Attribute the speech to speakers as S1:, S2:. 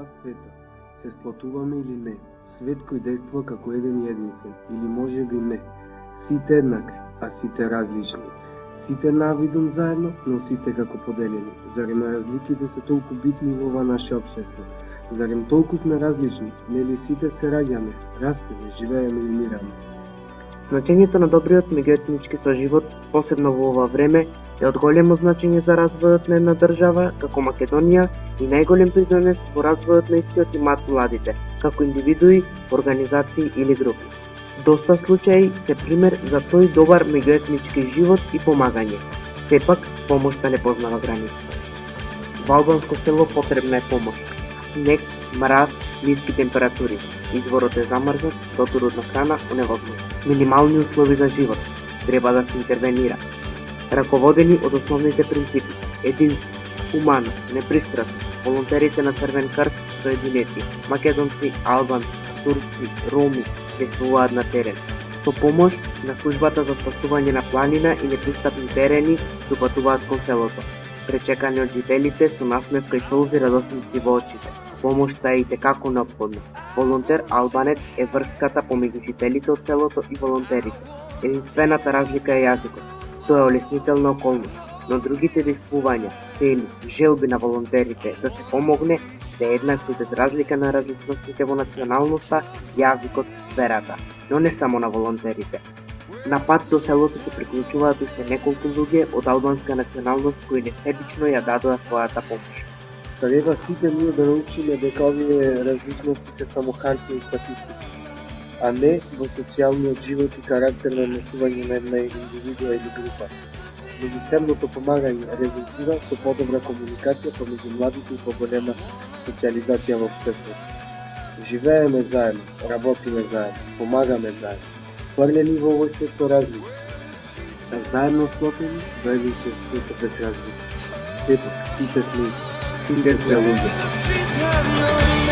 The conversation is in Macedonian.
S1: света. Се сплотуваме или не? Свет кој действува како еден и единствен, или може би не? Сите еднакви, а сите различни. Сите навидом заедно, но сите како поделени. Зарем разликите се толку битни во ова наше општество? Зарем толку сме различни? Нели сите се раѓаме, растеме, живееме и умираме?
S2: Значењето на добриот меѓуетнички соживот, посебно во ова време, е од големо значење за развојот на една држава како Македонија и најголем придонес во развојот на истиот имаат младите, како индивидуи, организации или групи. Доста случаи се пример за тој добар меѓуетнички живот и помагање. Сепак, помошта не познава граници. Во албанско село потребна е помош. Снег, мраз, ниски температури. Изворот е замрзнат, дотурот на храна оневозможен. Минимални услови за живот. Треба да се интервенира. Раководени од основните принципи: единство, хуманост, непристрасност. Волонтерите на Црвен крст соединети, македонци, албанци, турци, роми, действуваат на терен. Со помош на службата за спасување на планина и непристапни терени допатуваат кон селото. Пречекани од жителите со насмевка и солзи радосници во очите. Помошта е итекако неопходна. Волонтер албанец е врската помеѓу жителите од селото и волонтерите. Единствената разлика е јазикот. Тоа е олеснителна околност, но другите действувања, цели, желби на волонтерите да се помогне се еднакви без разлика на различностите во националноста, јазикот, верата, но не само на волонтерите. На пат до селото се приклучуваат уште неколку луѓе од албанска националност кои несебично ја дадоа својата помош.
S1: Треба сите ние да научиме дека овие различности се само хартија и статистика, а не во социјалниот живот и карактер на однесување на една индивидуа или група. Меѓусебното помагање резултира со подобра комуникација помеѓу младите и поголема социјализација во општеството. Живееме заедно, работиме заедно, помагаме заедно, фрлени во овој свет со разлики, а заедно склопени во еден свет без разлики. Сепак, сите сме исти, сите сме луѓе.